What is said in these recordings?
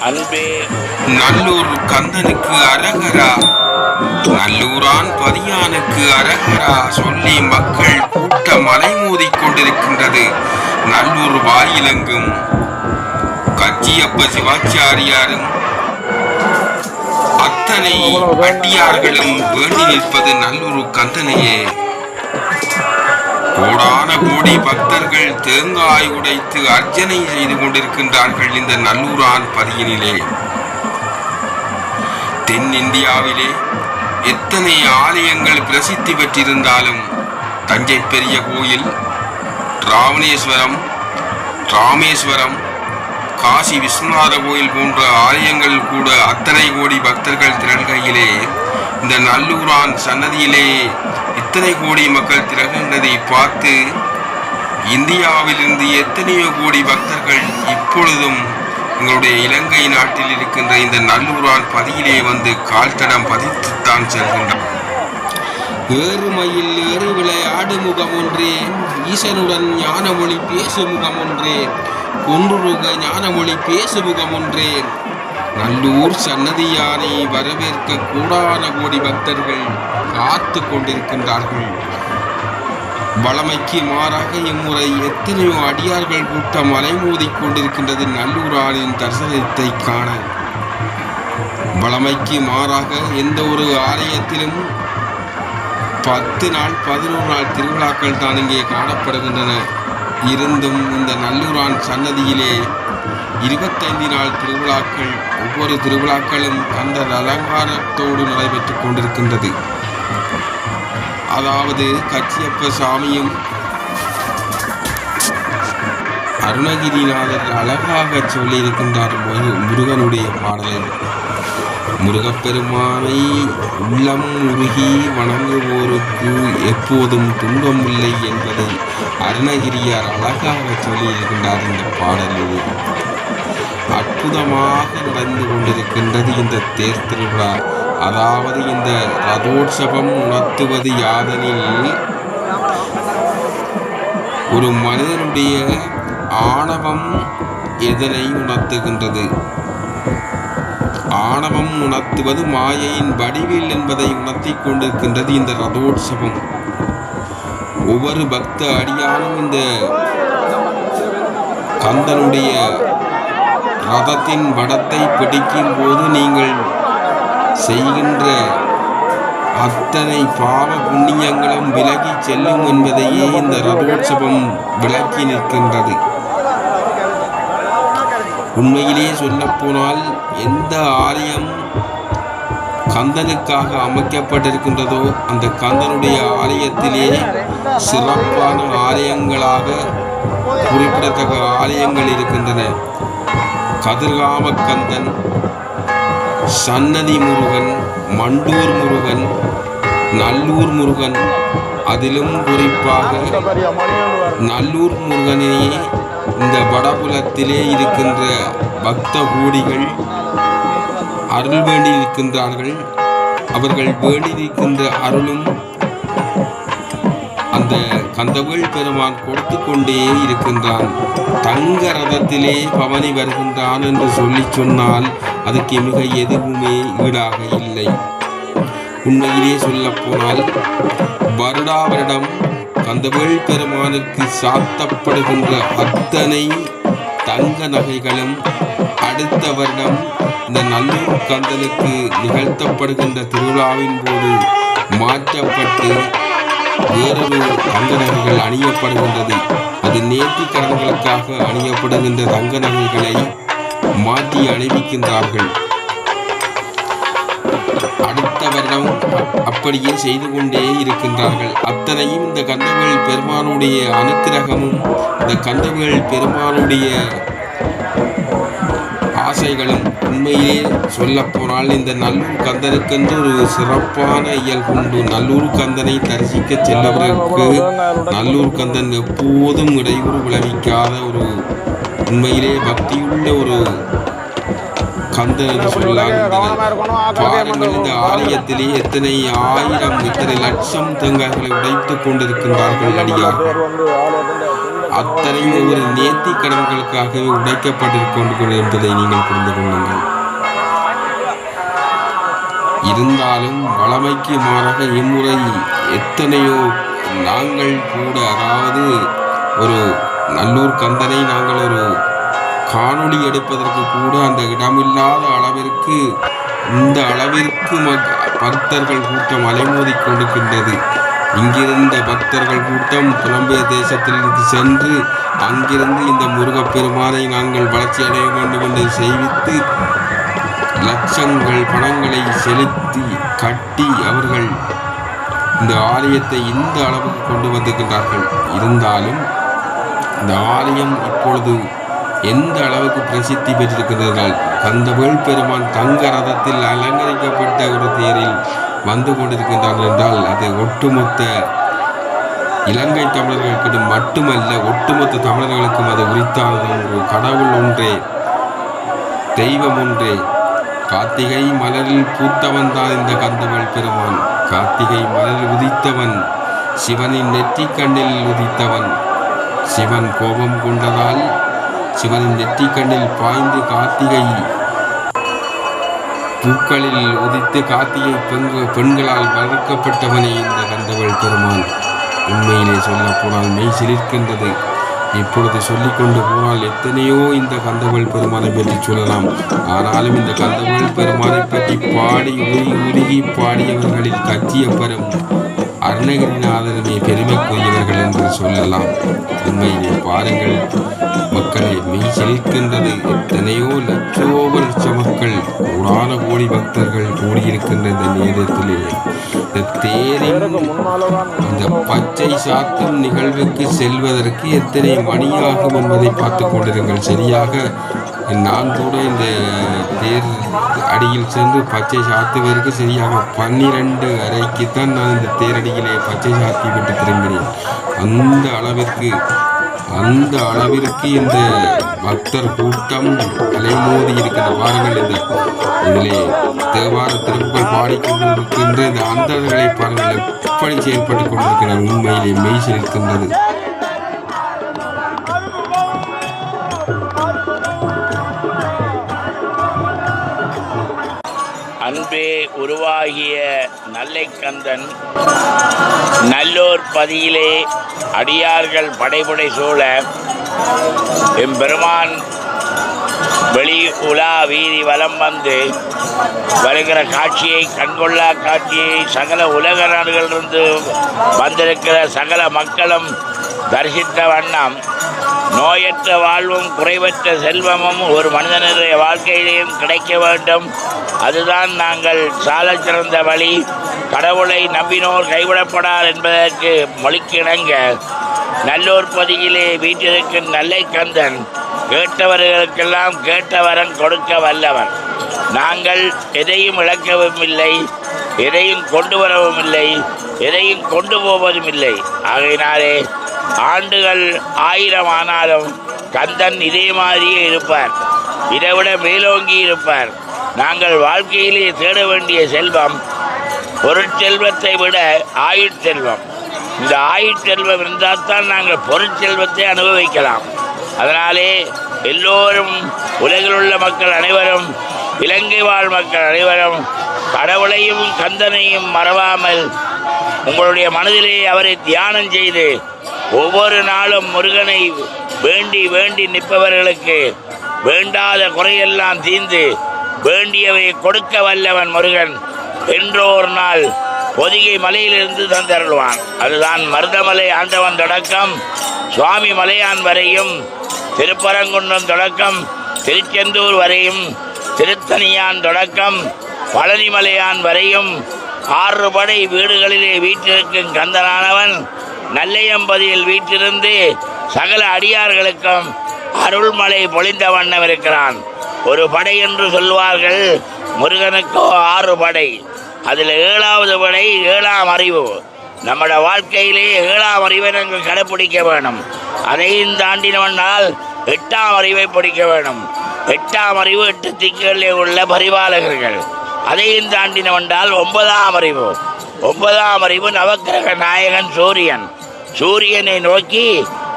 அன்பே நல்லூர் கந்தனுக்கு அரகரா, நல்லூரான் பதியானுக்கு அரகரா சொல்லி மக்கள் கூட்டம் அலைமோதிக் கொண்டிருக்கின்றது. நல்லூர் வாயிலெங்கும் கச்சியப்ப சிவாச்சாரியாரும் அத்தனை அடியார்களும் வேண்டி நிற்பது நல்லூர் கந்தனையே. கோடான கோடி பக்தர்கள் தேங்காய் உடைத்து அர்ச்சனை செய்து கொண்டிருக்கின்றார்கள் இந்த நல்லூரான் பதியினிலே. தென்னிந்தியாவிலே எத்தனை ஆலயங்கள் பிரசித்தி பெற்றிருந்தாலும் தஞ்சை பெரிய கோயில், ராமேஸ்வரம், காசி விஸ்வநாத கோயில் போன்ற ஆலயங்கள் கூட அத்தனை கோடி பக்தர்கள் திரள்கையிலே இந்த நல்லூரான் சன்னதியிலே இத்தனை கோடி மக்கள் திரள்கின்றதை பார்த்து இந்தியாவிலிருந்து எத்தனையோ கோடி பக்தர்கள் இப்பொழுதும் எங்களுடைய இலங்கை நாட்டில் இருக்கின்ற இந்த நல்லூரான் பதியிலே வந்து கால் தடம் பதித்துத்தான் செல்கின்றனர். ஏறுமையில் ஏறி விளையாடு முகம் ஒன்றே, ஈசனுடன் ஞானமொழி பேசு முகம் ஒன்றே, கொன்றுருக ஞானமொழி பேசு முகம் ஒன்றே. நல்லூர் சன்னதியானை வரவேற்க கூடான கோடி பக்தர்கள் காத்து கொண்டிருக்கின்றார்கள். வளமைக்கு மாறாக இம்முறை எத்தனையோ அடியார்கள் கூட்டம் அலைமோதிக் கொண்டிருக்கின்றது நல்லூரானின் தரிசனத்தை காண. வளமைக்கு மாறாக எந்த ஒரு ஆலயத்திலும் 10 நாள் 11 நாள் திருவிழாக்கள் தான் இங்கே காணப்படுகின்றன. இருந்தும் இந்த நல்லூரான் சன்னதியிலே 25 நாள் திருவிழாக்கள், ஒவ்வொரு திருவிழாக்களும் அந்த அலங்காரத்தோடு நடைபெற்றுக் கொண்டிருக்கின்றது. அதாவது கச்சியப்ப சாமியும் அருணகிரிநாதர் அழகாக சொல்லியிருக்கின்றார் முருகனுடைய பாடலில். முருகப்பெருமானை உள்ளம் உருகி வணங்குவோருக்கு எப்போதும் துன்பமில்லை என்பதை அருணகிரியார் அழகாக சொல்லியிருக்கின்றார் இந்த பாடலில். அற்புதமாக நடந்து கொண்டிருக்கின்றது இந்த தேர் திருவிழா. அதாவது இந்த ரதோற்சவம் உணர்த்துவது யாதெனில், ஒரு மனிதனுடைய ஆணவம் எதனை உணர்த்துகின்றது? ஆணவம் உணர்த்துவது மாயையின் வடிவில் என்பதை உணர்த்தி கொண்டிருக்கின்றது இந்த ரதோற்சவம். ஒவ்வொரு பக்த அடியானும் இந்த கந்தனுடைய ரதத்தின் வடத்தை பிடிக்கும் போது நீங்கள் செய்கின்ற அத்தனை பாவ புண்ணியங்களும் விலகி செல்லும் என்பதையே இந்த ரதோற்சவம் விளக்கி நிற்கின்றது. உண்மையிலே சொல்லப்போனால் எந்த ஆலயம் கந்தனுக்காக அமைக்கப்பட்டிருக்கின்றதோ அந்த கந்தனுடைய ஆலயத்திலே சிறப்பான ஆலயங்களாக குறிப்பிடத்தக்க ஆலயங்கள் இருக்கின்றன. கதிர்காம கந்தன், சன்னதி முருகன், மண்டூர் முருகன், நல்லூர் முருகன். அதிலும் குறிப்பாக நல்லூர் முருகனே இந்த வடபுலத்திலே இருக்கின்ற பக்த கோடிகள் அருள் வேண்டி இருக்கின்றார்கள். அவர்கள் வேண்டி இருக்கின்ற அருளும் அந்த கந்தவேல் பெருமான் கொடுத்து கொண்டே இருக்கின்றான். தங்க ரதத்திலே பவனி வருகின்றான் என்று சொன்னால் அதுக்கு மிக எதுவுமே ஈடாக இல்லை. உண்மையிலே சொல்லப்போனால் வருடா வருடம் கந்தவேல் பெருமானுக்கு சாத்தப்படுகின்ற அத்தனை தங்க நகைகளும் அடுத்த வருடம் இந்த நல்லூர் கந்தனுக்கு நிகழ்த்தப்படுகின்ற திருவிழாவின் போது மாற்றப்பட்டு வேறொரு தங்க நகைகள் அணியப்படுகின்றது. அது நேர்த்தி கடன்களுக்காக அணியப்படுகின்ற தங்க நகைகளை மாற்றி அணிவிக்கின்றார்கள். அடுத்த வருடம் அப்படியே செய்து கொண்டே இருக்கின்றார்கள். அத்தனையும் இந்த கந்தவேல் பெருமானுடைய அனுக்கிரகமும் இந்த கந்தவேல் பெருமானுடைய ஆசைகளும். உண்மையிலே சொல்லப்போனால் இந்த நல்லூர் கந்தனுக்கென்று ஒரு சிறப்பான இயல்புண்டு. நல்லூர் கந்தனை தரிசிக்க செல்லவர்களுக்கு நல்லூர் கந்தன் எப்போதும் இடையூறு விளைவிக்காத ஒரு உண்மையிலே பக்தியுள்ள ஒரு கந்தன் என்று சொல்லலாம். பாருங்கள், இந்த ஆலயத்திலே எத்தனை ஆயிரம், எத்தனை லட்சம் தேங்காய்களை உடைத்துக் கொண்டிருக்கின்றார்கள் அடியார்கள். அத்தனையும் ஒரு நேர்த்தி கடன்களுக்காகவே உடைக்கப்பட்டிருக்கின்றது என்பதை நீங்கள் புரிந்து கொள்ளுங்கள். இருந்தாலும் வளமைக்கு மாறாக இம்முறை எத்தனையோ நாங்கள் கூட, அதாவது ஒரு நல்லூர் கந்தனை நாங்கள் ஒரு காணொளி எடுப்பதற்கு கூட அந்த இடமில்லாத அளவிற்கு இந்த அளவிற்கு பக்தர்கள் கூட்டம் அலைமோதி கொண்டிருக்கின்றது. இங்கிருந்த பக்தர்கள் கூட்டம் புலம்பெயர் தேசத்திலிருந்து சென்று அங்கிருந்து இந்த முருகப்பெருமானை நாங்கள் வளர்ச்சி அடைய வேண்டும் என்று செய்வித்து லட்சங்கள் பணங்களை செலுத்தி கட்டி அவர்கள் இந்த ஆலயத்தை இந்த அளவுக்கு கொண்டு வந்திருக்கின்றார்கள். இருந்தாலும் இந்த ஆலயம் இப்பொழுது எந்த அளவுக்கு பிரசித்தி பெற்றிருக்கிறார்கள். கந்தவேல் பெருமான் தங்க ரதத்தில் அலங்கரிக்கப்பட்ட ஒரு தேரில் வந்து கொண்டிருக்கின்றார்கள் என்றால் அது ஒட்டுமொத்த இலங்கை தமிழர்களுக்கு மட்டுமல்ல, ஒட்டுமொத்த தமிழர்களுக்கும் அது உரித்தானது ஒன்று. கடவுள் ஒன்றே, தெய்வம் ஒன்றே. கார்த்திகை மலரில் பூத்தவன் தான் இந்த கந்தவேல் பெருமான். கார்த்திகை மலரில் உதித்தவன், சிவனின் நெற்றிக் கண்ணில் உதித்தவன். சிவன் கோபம் கொண்டதால் சிவனின் நெற்றிக் கண்ணில் பாய்ந்து கார்த்திகை பூக்களில் உதித்து கார்த்திகை பெண்களால் வளர்க்கப்பட்டவனே இந்த கந்தவேல் பெருமான். உண்மையிலே சொல்ல போனால் மெய் சிலிர்க்கின்றது. இப்பொழுது சொல்லிக்கொண்டு போனால் எத்தனையோ இந்த கந்தவேல் பெருமானை பற்றி சொல்லலாம். ஆனாலும் இந்த கந்தவேல் பெருமானை பற்றி பாடி உருகி பாடியவர்களில் கச்சியப்பரும் அருணகிரிநாதனே பெருமைக்குரியவர்கள் என்று சொல்லலாம். உண்மையிலே பாருங்கள் மக்களை மெய் சிலிர்க்கின்றது. எத்தனையோ லட்ச மக்கள், கோடான கோடி பக்தர்கள் கூடியிருக்கின்ற இந்த நேரத்திலே இந்த தேரின் இந்த பச்சை சாத்தும் நிகழ்வுக்கு செல்வதற்கு எத்தனை மணியாகும் என்பதை பார்த்து கொண்டிருங்கள். சரியாக நான் கூட இந்த தேர் அடியில் சென்று பச்சை சாத்துவதற்கு சரியாக 12:30 தான் நான் இந்த தேரடியிலே பச்சை சாத்தி விட்டு திரும்பினேன். அந்த அளவிற்கு இந்த பக்தர் கூட்டம் அலைமோதி இருக்கிற பாருங்கள். இதிலே தேவார திருப்புகள் பாடிக்கொண்டிருக்கின்ற இந்த அந்தர்களை பாருங்கள் எப்படி செயல்பட்டு கொண்டிருக்கிற. உண்மையிலே மெய் சிலிர்க்கின்றது. அன்பே உருவாகிய நல்லைக்கந்தன் நல்லோர் பதியிலே அடியார்கள் படைபுடை சூழ எம்பெருமான் வெளி உலா வீதி வலம் வந்து வருகிற காட்சியை, கண்கொள்ளா காட்சியை சகல உலக நாடுகளிலிருந்து வந்திருக்கிற சகல மக்களும் தரிசித்த வண்ணம் நோயற்ற வாழ்வும் குறைவற்ற செல்வமும் ஒரு மனிதனுடைய வாழ்க்கையிலேயும் கிடைக்க வேண்டும். அதுதான் நாங்கள் சாலச் சிறந்த வழி. கடவுளை நம்பினோர் கைவிடப்படார் என்பதற்கு மொழிக்கிணங்க நல்லோர் பதியிலே வீட்டிற்கும் நல்லைக்கந்தன் கேட்டவர்களுக்கெல்லாம் கேட்ட வரம் கொடுக்க வல்லவன். நாங்கள் எதையும் இழக்கவும் இல்லை, எதையும் கொண்டு வரவும் இல்லை, எதையும் கொண்டு போவதும் இல்லை. ஆகையினாலே ஆண்டுகள் 1000 ஆனாலும் கந்தன் இதே மாதிரியே இருப்பார், இதைவிட மேலோங்கி இருப்பார். நாங்கள் வாழ்க்கையிலே தேட வேண்டிய செல்வம் பொருட்செல்வத்தை விட ஆயுட்செல்வம். இந்த ஆயுட்செல்வம் இருந்தால் தான் நாங்கள் பொருட்செல்வத்தை அனுபவிக்கலாம். அதனாலே எல்லோரும், உலகில் உள்ள மக்கள் அனைவரும், இலங்கை வாழ் மக்கள் அனைவரும் கடவுளையும் கந்தனையும் மறவாமல் உங்களுடைய மனதிலே அவரை தியானம் செய்து ஒவ்வொரு நாளும் முருகனை வேண்டி வேண்டி நிற்பவர்களுக்கு வேண்டாத குறையெல்லாம் தீர்ந்து வேண்டியவை கொடுக்க வல்லவன் முருகன் என்றோர் நாள் பொதிகை மலையிலிருந்து தந்தருள்வான். அதுதான் மருதமலை ஆண்டவன் தொடக்கம் சுவாமி மலையான் வரையும், திருப்பரங்குன்றம் தொடக்கம் திருச்செந்தூர் வரையும், திருத்தணியான் தொடக்கம் பழனிமலையான் வரையும் 6 படை வீடுகளிலே வீற்றிருக்கும் கந்தனானவன் நல்லையம்பதியில் வீற்றிருந்து சகல அடியார்களுக்கும் அருள்மலை பொழிந்த வண்ணம் இருக்கிறான். ஒரு படை என்று சொல்வார்கள், முருகனுக்கோ 6 படை. அதில் 7வது படை 7ஆம் அறிவு. நம்முடைய வாழ்க்கையிலே 7ஆம் அறிவை நாங்கள் கடைப்பிடிக்க வேணும். அதையும் தாண்டினவனால் 8ஆம் அறிவை பிடிக்க வேணும். 8ஆம் அறிவு 8 திக்குகளிலே உள்ள பரிபாலகர்கள். அதையும் தாண்டினவென்றால் 9ஆம் அறிவு. 9ஆம் அறிவு நவக்கிரக நாயகன் சூரியன். சூரியனை நோக்கி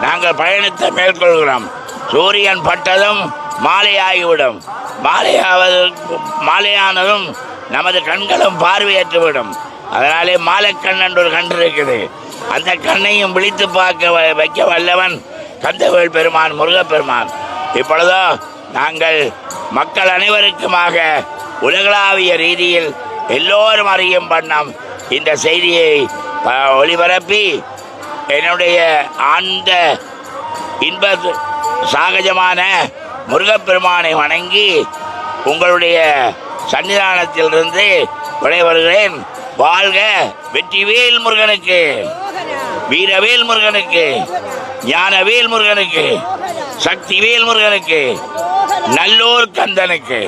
நாங்கள் பயணத்தை மேற்கொள்கிறோம். சூரியன் பட்டதும் மாலையாகிவிடும். மாலையானதும் நமது கண்களும் பார்வையற்றுவிடும். அதனாலே மாலைக்கண் என்று ஒரு கண் இருக்குது. அந்த கண்ணையும் விழித்து பார்க்க வைக்க வல்லவன் கந்தவேல் பெருமான், முருகப்பெருமான். இப்பொழுதோ நாங்கள் மக்கள் அனைவருக்குமாக உலகளாவிய ரீதியில் எல்லோரும் அறியும் வண்ணம் இந்த செய்தியை ஒளிபரப்பி என்னுடைய ஆழ்ந்த இன்ப சாகஜமான முருகப்பெருமானை வணங்கி உங்களுடைய சன்னிதானத்திலிருந்து விடைபெறுகிறேன். வாழ்க வெற்றிவேல் முருகனுக்கு, வீரவேல் முருகனுக்கு, ஞானவேல் முருகனுக்கு, சக்திவேல் முருகனுக்கு, நல்லோர் கந்தனுக்கு.